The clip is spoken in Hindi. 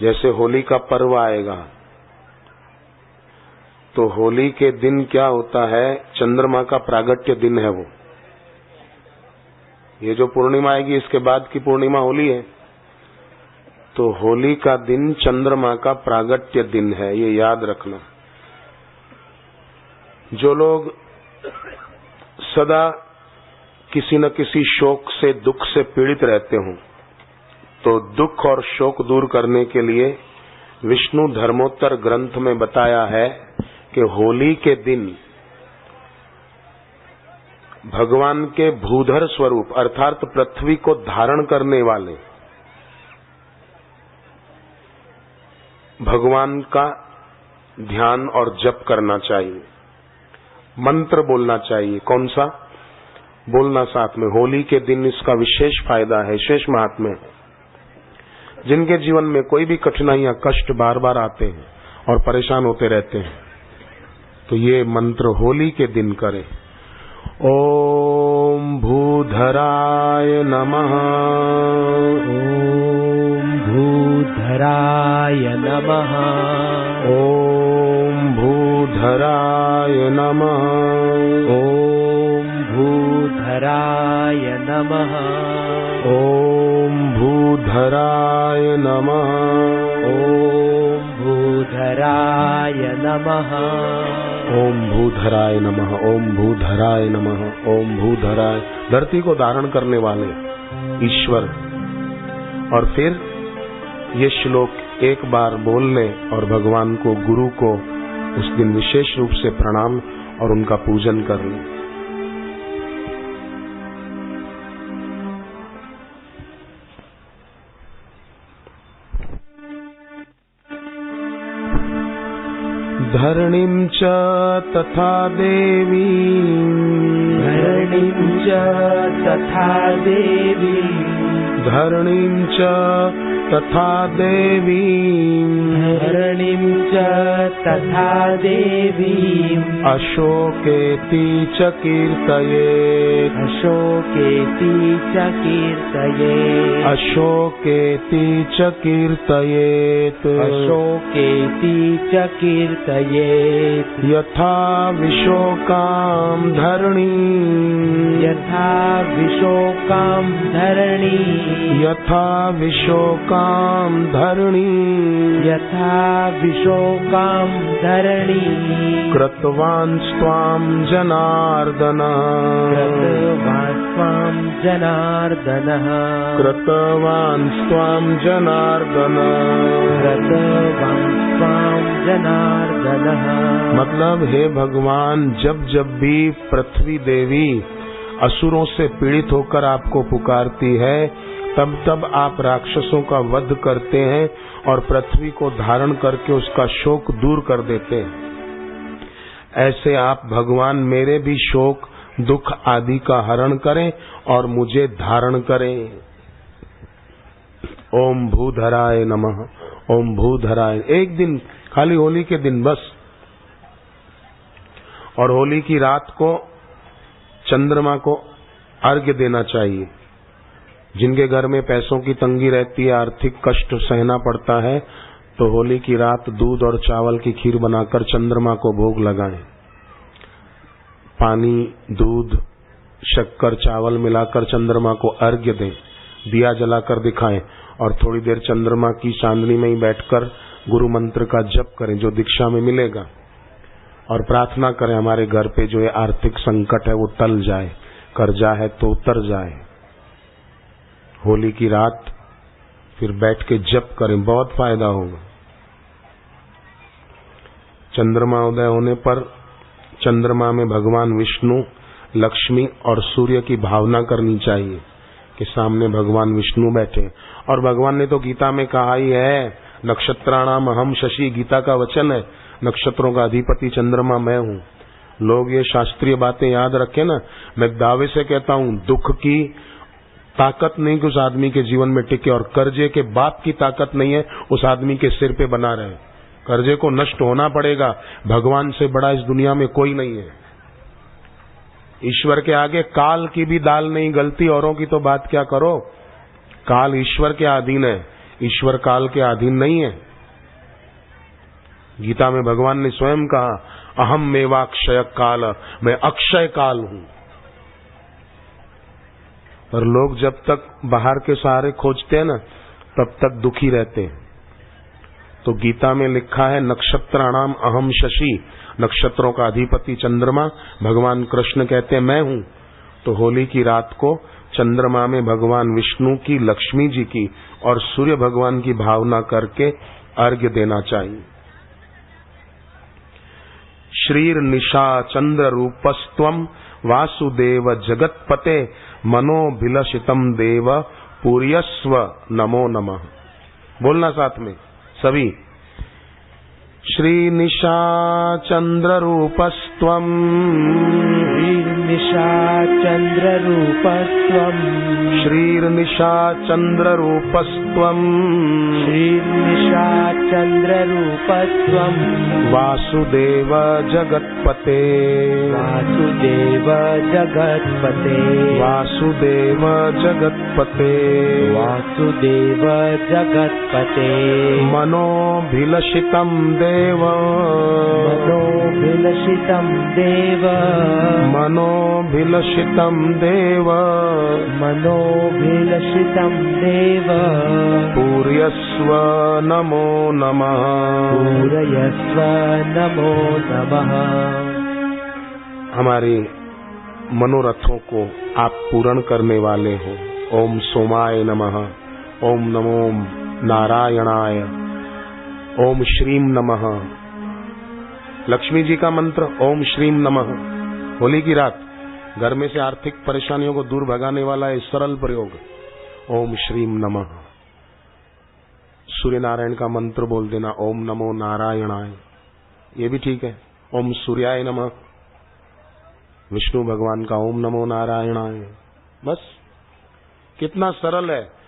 जैसे होली का पर्व आएगा तो होली के दिन क्या होता है, चंद्रमा का प्रागट्य दिन है वो। ये जो पूर्णिमा आएगी इसके बाद की पूर्णिमा होली है, तो होली का दिन चंद्रमा का प्रागट्य दिन है, ये याद रखना। जो लोग सदा किसी न किसी शोक से, दुख से पीड़ित रहते हों, तो दुख और शोक दूर करने के लिए विष्णु धर्मोत्तर ग्रंथ में बताया है कि होली के दिन भगवान के भूधर स्वरूप अर्थात पृथ्वी को धारण करने वाले भगवान का ध्यान और जप करना चाहिए, मंत्र बोलना चाहिए। कौन सा बोलना साथ में? होली के दिन इसका विशेष फायदा है, विशेष महात्म्य है। जिनके जीवन में कोई भी कठिनाइयां, कष्ट बार बार आते हैं और परेशान होते रहते हैं, तो ये मंत्र होली के दिन करें। ओम भूधराय नमः, ओम भूधराय नमः, ओम भूधराय नमः, ओम भूधराय नमः, ओम भूधराय नमः, ओम भूधराय नमः, ओम भूधराय नमः, ओम भूधराय नमः, ओम भूधराय। धरती को धारण करने वाले ईश्वर। और फिर ये श्लोक एक बार बोलने और भगवान को, गुरु को उस दिन विशेष रूप से प्रणाम और उनका पूजन करने। धरणीं च तथा देवीं, धरणीं च तथा देवीं, धरणीं च तथा देवीं, धरणीं च तथा देवीं, अशोकेति च कीर्तयेत्, अशोकेति च कीर्तयेत्, अशोकेति च कीर्तयेत्, अशोकेति च कीर्तयेत्, यथा विशोकां धरणीं, यथा विशोकां धरणीं, यथा विशोकां धरणीं, यथा विशोकां धरणीं, कृतवान् स्वां जनार्दन, कृतवान् स्वां जनार्दनः, कृतवान् स्वां जनार्दन, कृतवान् स्वां जनार्दनः। मतलब हे भगवान, जब जब भी पृथ्वी देवी असुरों से पीड़ित होकर आपको पुकारती है, तब तब आप राक्षसों का वध करते हैं और पृथ्वी को धारण करके उसका शोक दूर कर देते हैं। ऐसे आप भगवान मेरे भी शोक, दुख आदि का हरण करें और मुझे धारण करें। ओम भूधराय नमः, ओम भूधराय। एक दिन खाली होली के दिन बस। और होली की रात को चंद्रमा को अर्घ्य देना चाहिए। जिनके घर में पैसों की तंगी रहती है, आर्थिक कष्ट सहना पड़ता है, तो होली की रात दूध और चावल की खीर बनाकर चंद्रमा को भोग लगाएं। पानी, दूध, शक्कर, चावल मिलाकर चंद्रमा को अर्घ्य दें, दिया जलाकर दिखाएं और थोड़ी देर चंद्रमा की चांदनी में ही बैठकर गुरु मंत्र का जप करें जो दीक्षा में मिलेगा। और प्रार्थना करें हमारे घर पे जो ये आर्थिक संकट है वो टल जाए, कर्जा है तो उतर जाए। होली की रात फिर बैठ के जप करें, बहुत फायदा होगा। चंद्रमा उदय होने पर चंद्रमा में भगवान विष्णु, लक्ष्मी और सूर्य की भावना करनी चाहिए कि सामने भगवान विष्णु बैठे। और भगवान ने तो गीता में कहा ही है, नक्षत्राणाम अहम शशि, गीता का वचन है, नक्षत्रों का अधिपति चंद्रमा मैं हूँ। लोग ये शास्त्रीय बातें याद रखें ना। मैं दावे से कहता हूँ, दुख की ताकत नहीं कि उस आदमी के जीवन में टिके, और कर्जे के बाप की ताकत नहीं है उस आदमी के सिर पे बना रहे। कर्जे को नष्ट होना पड़ेगा, भगवान से बड़ा इस दुनिया में कोई नहीं है। ईश्वर के आगे काल की भी दाल नहीं गलती, औरों की तो बात क्या करो। काल ईश्वर के अधीन है, ईश्वर काल के अधीन नहीं है। गीता में भगवान ने स्वयं कहा, अहम मेवाक्षय काल, मैं अक्षय काल हूं। पर लोग जब तक बाहर के सहारे खोजते हैं ना, तब तक दुखी रहते हैं। तो गीता में लिखा है, नक्षत्राणाम अहम शशि, नक्षत्रों का अधिपति चंद्रमा भगवान कृष्ण कहते हैं मैं हूं। तो होली की रात को चंद्रमा में भगवान विष्णु की, लक्ष्मी जी की और सूर्य भगवान की भावना करके अर्घ्य देना चाहिए। श्रीर निशा चंद्र रूपस्त्वम वासुदेव जगतपते, मनोभिलषितम देव पूर्यस्व नमो नमः। बोलना साथ में सभी। श्री निशा चंद्र रूपस्त्वम, निशा चंद्र रूपस्त्वम, श्रीर्निशा चंद्र रूपस्त्वम, श्रीर्निशा चंद्र रूपस्त्वम, वासुदेव जगतपते, वासुदेव जगतपते, वासुदेव जगतपते, वासुदेव जगतपते, मनोभिलषितम देव, मनोभिलषितम देव, मनोभिलषितम देव, मनोभिलषितम देव, पूर्यस्व नमो नमः, पूरयस्व नमो नमः। हमारे मनोरथों को आप पूर्ण करने वाले हो। ओम सोमाय नमः, ओम नमो नारायणाय, ओम श्रीम नमः। लक्ष्मी जी का मंत्र ओम श्रीम नमः। होली की रात घर में से आर्थिक परेशानियों को दूर भगाने वाला है सरल प्रयोग, ओम श्रीम नमः। सूर्य नारायण का मंत्र बोल देना, ओम नमो नारायणाय, ये भी ठीक है। ओम सूर्याय नमः, विष्णु भगवान का ओम नमो नारायणाय। बस कितना सरल है।